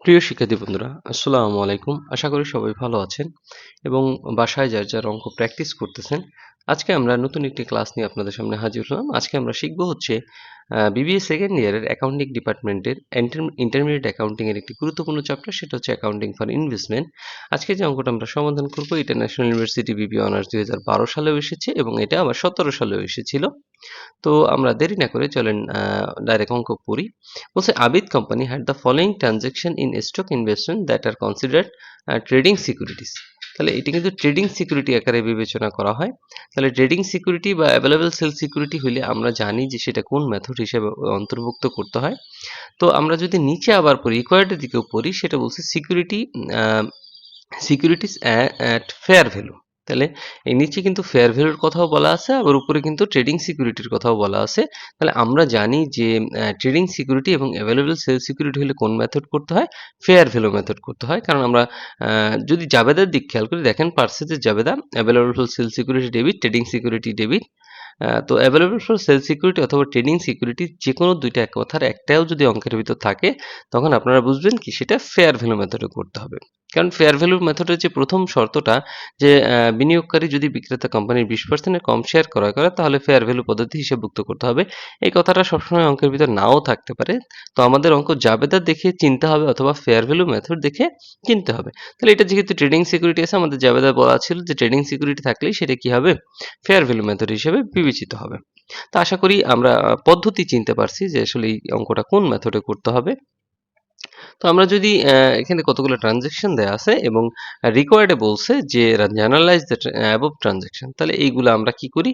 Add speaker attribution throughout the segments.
Speaker 1: প্রিয় শিক্ষার্থী বন্ধুরা, আসসালামু আলাইকুম। আশা করি সবাই ভালো আছেন এবং বাসায় যার অঙ্ক প্র্যাকটিস করতেছেন। আজকে আমরা নতুন একটি ক্লাস নিয়ে আপনাদের সামনে হাজির হলাম। আজকে আমরা শিখব হচ্ছে বিবিএ সেকেন্ড ইয়ারের অ্যাকাউন্টিং ডিপার্টমেন্টের ইন্টারমিডিয়েট অ্যাকাউন্টিং এর একটি গুরুত্বপূর্ণ চ্যাপ্টার, সেটা হচ্ছে অ্যাকাউন্টিং ফর ইনভেস্টমেন্ট। আজকে যে অঙ্কটা আমরা সমাধান করব, এটা ন্যাশনাল ইউনিভার্সিটি বিবিএ অনার্স 2012 সালেও এসেছে এবং এটা আবার 17 সালেও এসেছিল। তো আমরা দেরি না করে চলেন ডাইরেক্ট অঙ্ক পড়ি। বলছে Abid company had the following transaction in stock investment that R considered trading securities. তাহলে এটি কিন্তু ট্রেডিং সিকিউরিটি আকারে বিবেচনা করা হয়। তাহলে ট্রেডিং সিকিউরিটি বা অ্যাভেলেবল সেল সিকিউরিটি হলে আমরা জানি যে সেটা কোন মেথড হিসেবে অন্তর্ভুক্ত করতে হয়। তো আমরা যদি নিচে আবার পড়ি, রিকোয়ার্ডের দিকেও পড়ি, সেটা বলছে সিকিউরিটিস অ্যাট ফেয়ার ভ্যালু। তাহলে এই নিচে কিন্তু ফেয়ার ভ্যালুর কথাও বলা আছে, আবার উপরে কিন্তু ট্রেডিং সিকিউরিটির কথাও বলা আছে। তাহলে আমরা জানি যে ট্রেডিং সিকিউরিটি এবং অ্যাভেলেবল সেল সিকিউরিটি হলে কোন মেথড করতে হয়, ফেয়ার ভ্যালু মেথড করতে হয়। কারণ আমরা যদি জাবেদার দিক খেয়াল করি, দেখেন পার্সেজের জাবেদা available for sale security debit, trading security debit. তো অ্যাভেলেবল ফর সেল সিকিউরিটি অথবা ট্রেডিং সিকিউরিটি যে কোনো দুইটা এক কথার একটাও যদি অঙ্কের ভিতর থাকে, তখন আপনারা বুঝবেন কি সেটা ফেয়ার ভ্যালু মেথডে করতে হবে। কারণ ফেয়ার ভ্যালু মেথডের যে প্রথম শর্তটা, যে বিনিয়োগকারী যদি বিক্রেতা কোম্পানির 20% কম শেয়ার ক্রয় করে, তাহলে ফেয়ার ভ্যালু পদ্ধতি হিসেবভুক্ত করতে হবে। এই কথাটা সবসময় অঙ্কের ভিতর নাও থাকতে পারে। তো আমাদের অঙ্ক জাবেদা দেখে চিনতে হবে অথবা ফেয়ার ভ্যালু মেথড দেখে চিনতে হবে। তাহলে এটা যেহেতু ট্রেডিং সিকিউরিটি আছে, আমাদের জাবেদা বলা ছিল যে ট্রেডিং সিকিউরিটি থাকলেই সেটা কি হবে, ফেয়ার ভ্যালু মেথড হিসেবে বিবেচিত হবে। তো আশা করি আমরা পদ্ধতি চিনতে পারছি যে আসলে এই অঙ্কটা কোন মেথডে করতে হবে। তো আমরা যদি এখানে কতগুলো ট্রানজেকশন দেওয়া আছে এবং রিকোয়ার্ডে বলছে যে জার্নালাইজ দ্য অ্যাবভ ট্রানজেকশন, তাহলে এইগুলো আমরা কি করি,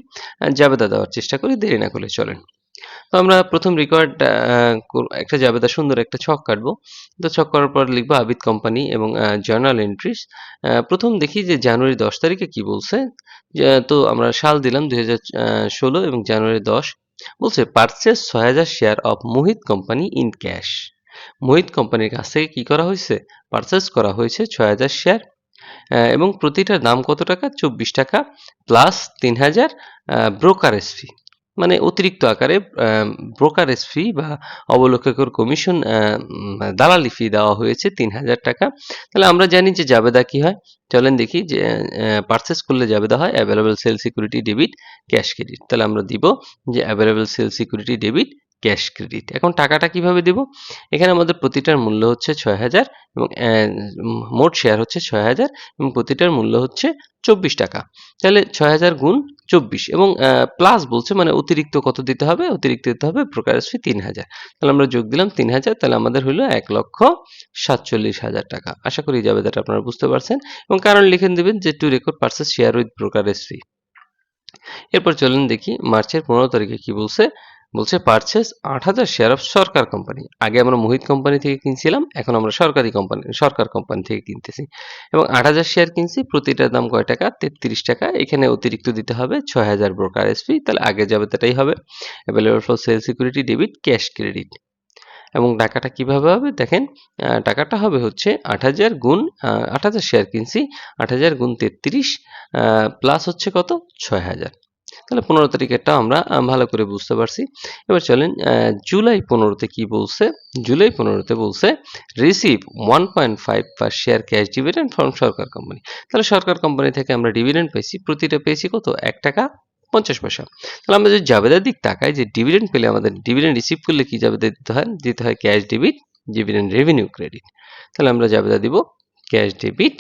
Speaker 1: জাবেদা দেওয়ার চেষ্টা করি। দেরি না করে চলেন। তো আমরা প্রথম রিকোয়ার্ড একটা জাবেদা সুন্দর একটা ছক কাটবো। তো ছক করার পর লিখবো আবিদ কোম্পানি এবং জার্নাল এন্ট্রিস। প্রথম দেখি যে জানুয়ারি 10 তারিখে কি বলছে। তো আমরা সাল দিলাম 2016 এবং জানুয়ারি 10 বলছে purchase 6000 share of Mohit company in cash. Mohit কোম্পানির কাছ থেকে কি করা হয়েছে, পারচেস করা হয়েছে 6000 শেয়ার এবং প্রতিটার দাম কত টাকা, 24 টাকা প্লাস 3000 ব্রোকারেজ ফি, মানে অতিরিক্ত আকারে ব্রোকারেজ ফি বা অবলোককের কমিশন, দালালি ফি দেওয়া হয়েছে 3000 টাকা। তাহলে আমরা জানি যে জাবেদা কি হয়, চলেন দেখি যে পারচেস করলে জাবেদা হয় available sale security debit cash credit. তাহলে আমরা দিব যে available sale security debit cash credit. এখন টাকাটা কিভাবে দেব, এখানে আমাদের প্রতিটার মূল্য হচ্ছে 6000 এবং মোট শেয়ার হচ্ছে 6000 এবং প্রতিটার মূল্য হচ্ছে 24 টাকা। তাহলে 6000 গুণ 24 এবং প্লাস বলছে, মানে অতিরিক্ত কত দিতে হবে, অতিরিক্ত দিতে হবে ব্রোকারেজ ফি 3000। তাহলে আমরা যোগ দিলাম 3000, তাহলে আমাদের হলো 1,47,000 টাকা। আশা করি জাবেদাটা আপনারা বুঝতে পারছেন এবং কারণ লিখে দিবেন যে to record purchase share with brokerage fee. এরপর চলুন দেখি মার্চের 15 তারিখে কি বলছে। বলছে purchase 8000 share of Sarkar company. আগে আমরা মোহিত কোম্পানি থেকে কিনছিলাম, এখন আমরা সরকার কোম্পানি থেকে কিনতেছি এবং 8000 শেয়ার কিনছি। প্রতিটার দাম কয় টাকা, 33 টাকা। এখানে অতিরিক্ত দিতে হবে 6000 ব্রোকারেজ ফি। তাহলে আগে যাবে তাই হবে available for sale security debit cash credit. এবং টাকাটা কিভাবে হবে দেখেন, টাকাটা হবে হচ্ছে 8000 গুণ 8000 শেয়ার কিনছি, 8000 গুণ 33 প্লাস হচ্ছে কত, 6000। তাহলে 15 তারিখেরটা আমরা ভালো করে বুঝতে পারছি। এবার চলেন জুলাই 15তে কি বলছে। জুলাই 15তে বলছে receive 1.5 per share cash dividend from Sarkar company. তাহলে সরকার কোম্পানি থেকে আমরা ডিভিডেন্ড পেয়েছি, প্রতিটা পেয়েছি কত, 1 টাকা 50 পয়সা। তাহলে আমরা যদি জাবেদার দিক তাকাই, যে ডিভিডেন্ড পেলে আমাদের ডিভিডেন্ড রিসিভ করলে কি জাবেদা দিতে হয় cash debit dividend revenue credit. তাহলে আমরা জাবেদা দিব cash debit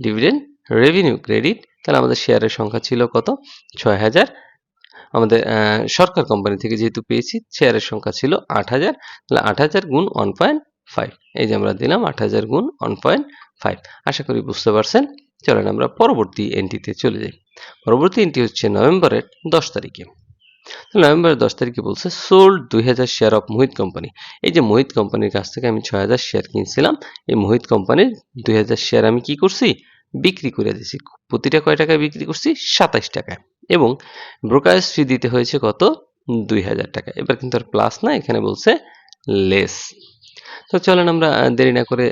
Speaker 1: dividend revenue credit. তাহলে আমাদের শেয়ারের সংখ্যা ছিল কত, 6000। আমাদের সরকার কোম্পানি থেকে যেহেতু পেয়েছি, শেয়ারের সংখ্যা ছিল 8000। তাহলে 8000 গুণ 1.5, এই যে আমরা দিলাম 8000 গুণ 1.5। আশা করি বুঝতে পারছেন। চলেন আমরা পরবর্তী এন্ট্রিতে চলে যাই। পরবর্তী এন্ট্রি হচ্ছে নভেম্বরের 10 তারিখে। নভেম্বরের 10 তারিখে বলছে sold 2000 share of Mohit company. এই যে মোহিত কোম্পানির কাছ থেকে আমি 6000 শেয়ার কিনছিলাম, এই মোহিত কোম্পানির 2000 শেয়ার আমি কি করছি, বিক্রি করে দিয়েছি। প্রতিটা কয় টাকায় বিক্রি করছি, 27 টাকায় এবং ব্রোকারেজ ফি দিতে হয়েছে কত, 2000 টাকা। এবার কিন্তু আর প্লাস না, এখানে বলছে লেস। তো চলেন আমরা দেরি না করে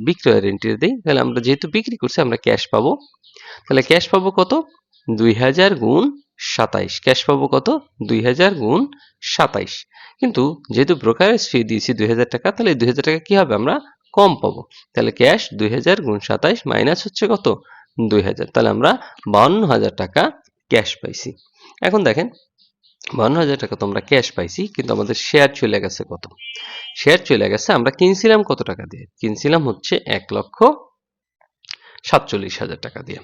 Speaker 1: বিক্রয়ের এন্ট্রি দিই। তাহলে আমরা যেহেতু বিক্রি করছি, আমরা ক্যাশ পাবো। তাহলে ক্যাশ পাবো কত, 2000 গুণ 27। ক্যাশ পাবো কত, 2000 গুণ 27। কিন্তু যেহেতু ব্রোকারেজ ফি দিয়েছি 2000 টাকা, তাহলে 2000 টাকা কি হবে, আমরা কম পাবো। তাহলে ক্যাশ 2000 গুণ 27 মাইনাস হচ্ছে কত 2000, তাহলে আমরা 52,000 টাকা ক্যাশ পাইছি। এখন দেখেন 52,000 টাকা তো আমরা ক্যাশ পাইছি, কিন্তু আমাদের শেয়ার চলে গেছে কত? শেয়ার চলে গেছে, আমরা কিনছিলাম কত টাকা দিয়ে? কিনছিলাম হচ্ছে 1,47,000 টাকা দিয়ে।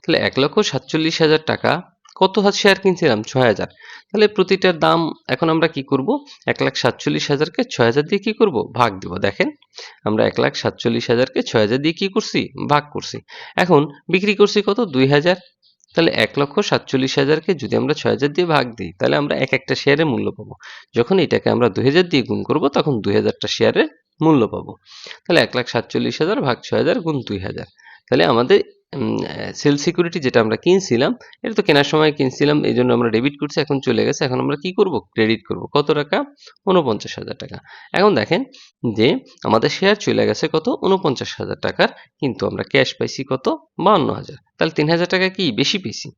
Speaker 1: তাহলে 1,47,000 টাকা কত শেয়ার কিনছিলাম? 6,000। তাহলে প্রতিটার দাম এখন আমরা কি করব? 1,47,000কে 6,000 দিয়ে কি করব? ভাগ দিব। দেখেন আমরা 1,47,000কে 6,000 দিয়ে কি করছি? ভাগ করছি। এখন বিক্রি করছি কত? 2,000। তাহলে 1,47,000কে যদি আমরা 6,000 দিয়ে ভাগ দিই, তাহলে আমরা এক একটা শেয়ারের মূল্য পাবো। যখন এটাকে আমরা 2,000 দিয়ে গুণ করব, তখন 2,000টা শেয়ারের মূল্য পাবো। তাহলে 1,47,000 ভাগ 6,000 গুণ 2,000। তাহলে আমাদের সেল সিকিউরিটি যেটা আমরা কিনছিলাম, এটা তো কেনার সময় কিনছিলাম, এই জন্য আমরা ডেবিট করছি, এখন চলে গেছে। এখন আমরা কি করব? ক্রেডিট করব। কত টাকা? 49,000 টাকা। এখন দেখেন যে আমাদের শেয়ার চলে গেছে কত? 49,000 টাকার, কিন্তু আমরা ক্যাশ পাইছি কত? 52,000। তাহলে 3,000 টাকা কি বেশি পেয়েছি?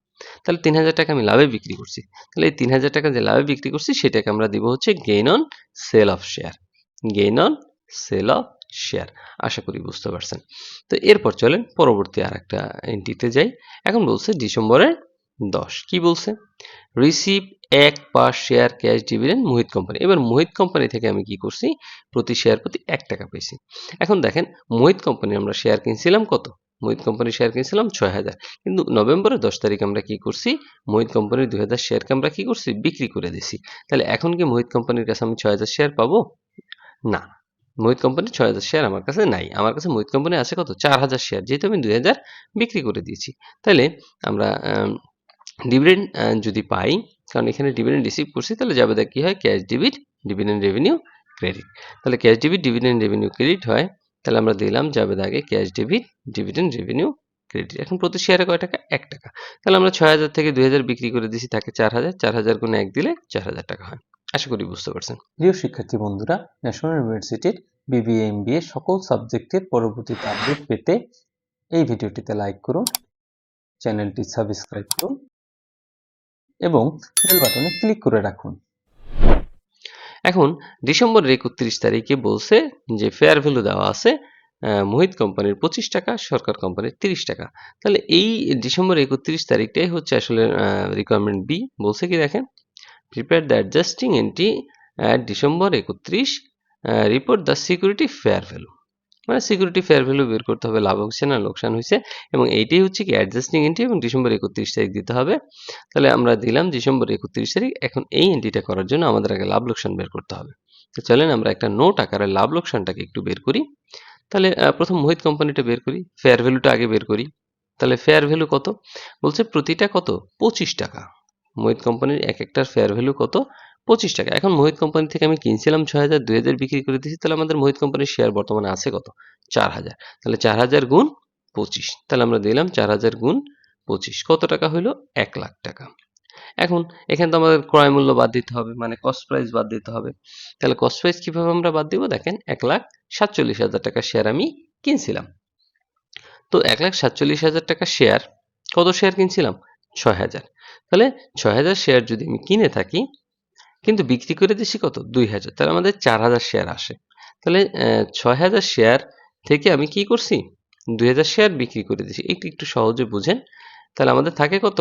Speaker 1: তাহলে 3,000 টাকা আমি লাভে বিক্রি করছি। তাহলে এই 3,000 টাকা যে লাভে বিক্রি করছি, সেটাকে আমরা দিব হচ্ছে gain on sale of share. Gain on sale of share. আশা করি বুঝতে পারছেন। তো এরপর চলেন পরবর্তী আরেকটা এন্ট্রিতে যাই। এখন বলছে ডিসেম্বরের 10। কি বলছে? Receive 1 per share cash dividend Mohit company. এবার মোহিত কোম্পানি থেকে আমি কি করছি? প্রতি শেয়ার প্রতি 1 টাকা পেয়েছি। এখন দেখেন মোহিত কোম্পানি আমরা শেয়ার কিনছিলাম কত? মোহিত কোম্পানির শেয়ার কিনছিলাম 6,000, কিন্তু নভেম্বরের 10 তারিখ আমরা কি করছি? মোহিত কোম্পানির 2,000 শেয়ারকে আমরা কি করছি? বিক্রি করে দিছি। তাহলে এখন কি মোহিত কোম্পানির কাছে আমি 6,000 শেয়ার পাবো? না, মোহিত কোম্পানির 6,000 শেয়ার আমার কাছে নাই। আমার কাছে মোহিত কোম্পানি আছে কত? 4,000 শেয়ার, যেহেতু আমি 2,000 বিক্রি করে দিয়েছি। তাহলে আমরা ডিভিডেন্ড যদি পাই, কারণ এখানে ডিভিডেন্ড রিসিভ করছি, তাহলে যাবে কি হয়? Cash debit dividend revenue credit. তাহলে cash debit dividend revenue credit হয়। তাহলে আমরা দিলাম যাবে আগে cash debit dividend revenue credit. এখন প্রতি শেয়ারে কয় টাকা? 1 টাকা। তাহলে আমরা 6,000 থেকে 2,000 বিক্রি করে দিয়েছি, থাকে 4,000। 4,000 গুণে 1 দিলে 4,000 টাকা হয়। আশা করি বুঝতে পারছেন। প্রিয় শিক্ষার্থী বন্ধুরা, ন্যাশনাল ইউনিভার্সিটির বিবিএ এমবিএ সকল সাবজেক্টের পরবর্তীতে আপডেট পেতে এই ভিডিওটিতে লাইক করুন, চ্যানেলটি সাবস্ক্রাইব করুন এবং বেল বাটনে ক্লিক করে রাখুন। এখন ডিসেম্বরের 31 তারিখে বলছে যে ফেয়ার ভ্যালু দেওয়া আছে মোহিত কোম্পানির 25 টাকা, সরকার কোম্পানির 30 টাকা। তাহলে এই ডিসেম্বর 31 তারিখটাই হচ্ছে আসলে রিকোয়ারমেন্ট বি। বলছে কি দেখেন, prepare the adjusting entry at December 31, report the security fair value. মানে সিকিউরিটি ফেয়ার ভ্যালু বের করতে হবে, লাভ হচ্ছে না লোকসান হয়েছে, এবং এইটাই হচ্ছে কি অ্যাডজাস্টিং এন্ট্রি, এবং ডিসেম্বর 31 তারিখ দিতে হবে। তাহলে আমরা দিলাম ডিসেম্বর 31 তারিখ। এখন এই এন্ট্রিটা করার জন্য আমাদের আগে লাভ লোকসান বের করতে হবে। তো চলেন আমরা একটা নোট আকারে লাভ লোকসানটাকে একটু বের করি। তাহলে প্রথম মোহিত কোম্পানিটা বের করি, ফেয়ার ভ্যালুটা আগে বের করি। তাহলে ফেয়ার ভ্যালু কত? বলছে প্রতিটা কত? 25 টাকা। মোহিত কোম্পানির এক একটার ফেয়ার ভ্যালু কত? 25 টাকা। এখন মোহিত কোম্পানি থেকে আমি কিনছিলাম 6,000, 2,000 বিক্রি করে দিয়েছি। তাহলে আমাদের মোহিত কোম্পানির শেয়ার বর্তমানে আছে কত? 4,000। তাহলে 4,000 গুণ 25। তাহলে আমরা দিলাম 4,000 গুণ 25। কত টাকা হইল? 1 লাখ টাকা। এখন এখানে তো আমাদের ক্রয় মূল্য বাদ দিতে হবে, মানে কস্ট প্রাইস বাদ দিতে হবে। তাহলে কস্ট প্রাইস কিভাবে আমরা বাদ দিব? দেখেন 1,47,000 টাকা শেয়ার আমি কিনছিলাম। তো 1,47,000 টাকা শেয়ার, কত শেয়ার কিনছিলাম? 6,000। তাহলে 6,000 শেয়ার যদি আমি কিনে থাকি, কিন্তু বিক্রি করে দিছি কত? 2,000। তাহলে আমাদের 4,000 শেয়ার আসে। তাহলে 6,000 শেয়ার থেকে আমি কি করছি? 2,000 শেয়ার বিক্রি করে দিছি। একটু সহজে বুঝেন। তাহলে আমাদের থাকে কত?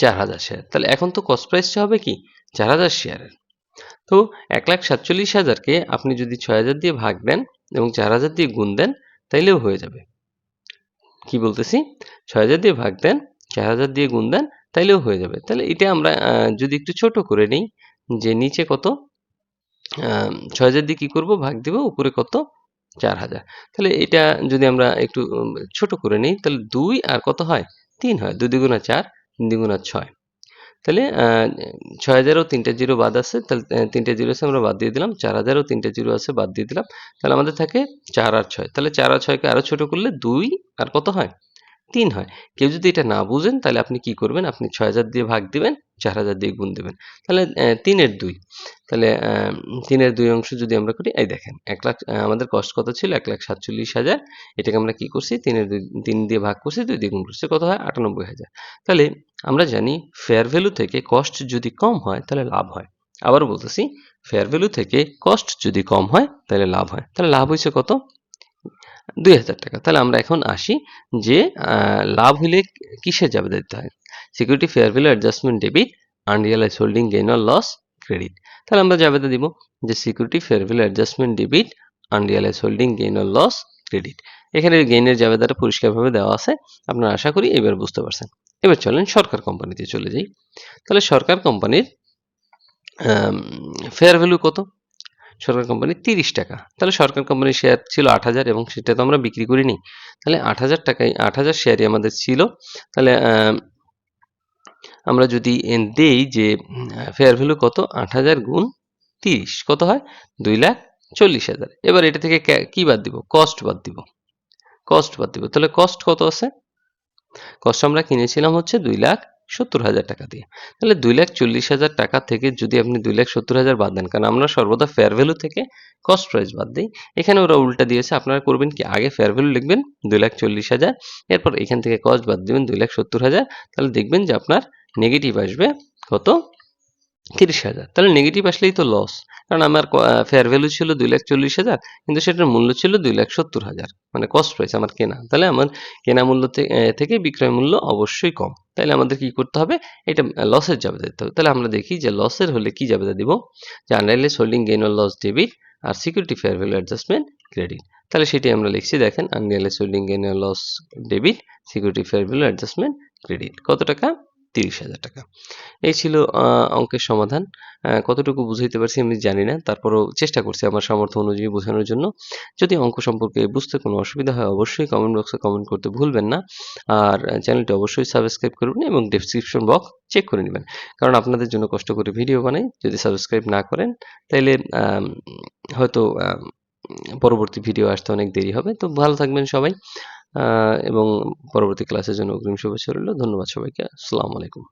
Speaker 1: 4,000 শেয়ার। তাহলে এখন তো কস্ট প্রাইসটা হবে কি? 4,000 শেয়ারের। তো 1,47,000কে আপনি যদি 6,000 দিয়ে ভাগ দেন এবং 4,000 দিয়ে গুণ দেন, তাইলেও হয়ে যাবে। কি বলতেছি? 6,000 দিয়ে ভাগ দেন, 4,000 দিয়ে গুণ দেন, তাইলেও হয়ে যাবে। তাহলে এটা আমরা যদি একটু ছোট করে নেই, যে নিচে কত? 6,000 দিয়ে কি করব? ভাগ দিব, উপরে কত? 4,000। তাহলে এটা যদি আমরা একটু ছোট করে নেই, তাহলে 2 আর কত হয়? 3 হয়। 2 দ্বিগুণা 4, 3 দ্বিগুণা 6। তাহলে 6,000 ও 3টা জিরো বাদ আছে, তাহলে 3টা জিরো আছে আমরা বাদ দিয়ে দিলাম। 4,000 ও 3টা জিরো আছে, বাদ দিয়ে দিলাম। তাহলে আমাদের থাকে 4 আর 6। তাহলে 4 আর 6কে আরো ছোট করলে 2 আর কত হয়? 3 হয়। কেউ যদি এটা না বুঝেন, তাহলে আপনি কি করবেন? আপনি 6,000 দিয়ে ভাগ দিবেন, 4,000 দিয়ে গুণ দিবেন। তাহলে 3 এর 2। তাহলে 3 এর 2 অংশ যদি আমরা করি, এই দেখেন 1 লাখ, আমাদের কস্ট কত ছিল? 1,47,000। এটাকে আমরা কি করছি? 3 এর 3 দিয়ে ভাগ করছি, 2 দিয়ে গুণ করছি। কত হয়? 98,000। তাহলে আমরা জানি ফেয়ার ভ্যালু থেকে কস্ট যদি কম হয়, তাহলে লাভ হয়। আবারও বলতেছি, ফেয়ার ভ্যালু থেকে কস্ট যদি কম হয় তাহলে লাভ হয়। তাহলে লাভ হয়েছে কত? 2000 টাকা। তাহলে আমরা এখন আসি যে লাভ হইলে কিসের জাবেদা দিতে হয়? Security fair value adjustment debit, unrealised holding gain or loss credit. তাহলে আমরা জাবেদা দিব যে security fair value adjustment debit, unrealised holding gain or loss credit. এখানে গেইনের জাবেদাটা পরিষ্কারভাবে দেওয়া আছে। আপনারা আশা করি এবার বুঝতে পারছেন। এবার চলেন সরকার কোম্পানিতে চলে যাই। তাহলে সরকার কোম্পানির ফেয়ার ভ্যালু কত? সরকার কোম্পানি 30 টাকা। তাহলে সরকার কোম্পানির শেয়ার ছিল 8,000 এবং সেটা তো আমরা বিক্রি করিনি। তাহলে 8,000 টাকায় 8,000 শেয়ারই আমাদের ছিল। তাহলে আমরা যদি দেই যে ফেয়ার ভ্যালু কত? 8,000 গুণ 30 কত হয়? 2,40,000। এবার এটা থেকে কি বাদ দিব? কস্ট বাদ দিব। কস্ট বাদ দিব। তাহলে কস্ট কত আছে? কস্ট আমরা কিনেছিলাম হচ্ছে 2,70,000 টাকা দিয়ে। তাহলে 2,40,000 টাকা থেকে যদি আপনি 2,70,000 বাদ দেন, কারণ আমরা সর্বদা ফেয়ার ভ্যালু থেকে কস্ট প্রাইস বাদ দিই। এখানে ওরা উল্টা দিয়েছে, আপনারা করবেন কি? আগে ফেয়ার ভ্যালু লিখবেন 2,40,000, এরপর এখান থেকে কস্ট বাদ দিবেন 2,70,000। তাহলে দেখবেন যে আপনার নেগেটিভ আসবে কত? 30,000। তাহলে নেগেটিভ আসলেই তো লস, কারণ আমার ফেয়ার ভ্যালু ছিল 2,40,000 কিন্তু সেটার মূল্য ছিল 2,70,000, মানে কস্ট প্রাইস আমার কেনা। তাহলে আমার কেনা মূল্য থেকে বিক্রয় মূল্য অবশ্যই কম। তাহলে আমাদের কি করতে হবে? এটা লসের জাবেদা দিতে হবে। তাহলে আমরা দেখি যে লসের হলে কি জাবেদা দিব? যে unrealised holding gain or loss debit আর security fair value adjustment credit. তাহলে সেটি আমরা লিখছি, দেখেন, unrealised holding gain or loss debit, security fair value adjustment credit. কত টাকা? 30,000 টাকা। এই ছিল অঙ্কের সমাধান। কতটুকু বুঝাইতে পারছি আমি জানি না। তারপরেও চেষ্টা করছি আমার সামর্থ্য অনুযায়ী বোঝানোর জন্য। যদি অঙ্ক সম্পর্কে বুঝতে কোনো অসুবিধা হয় অবশ্যই কমেন্ট বক্সে কমেন্ট করতে ভুলবেন না। আর চ্যানেলটি অবশ্যই সাবস্ক্রাইব করবেন এবং ডেসক্রিপশন বক্স চেক করে নেবেন। কারণ আপনাদের জন্য কষ্ট করে ভিডিও বানাই। যদি সাবস্ক্রাইব না করেন তাইলে হয়তো পরবর্তী ভিডিও আসতে অনেক দেরি হবে। তো ভালো থাকবেন সবাই এবং পরবর্তী ক্লাসের জন্য অগ্রিম শুভেচ্ছা রইল। ধন্যবাদ সবাইকে। আসসালামু আলাইকুম।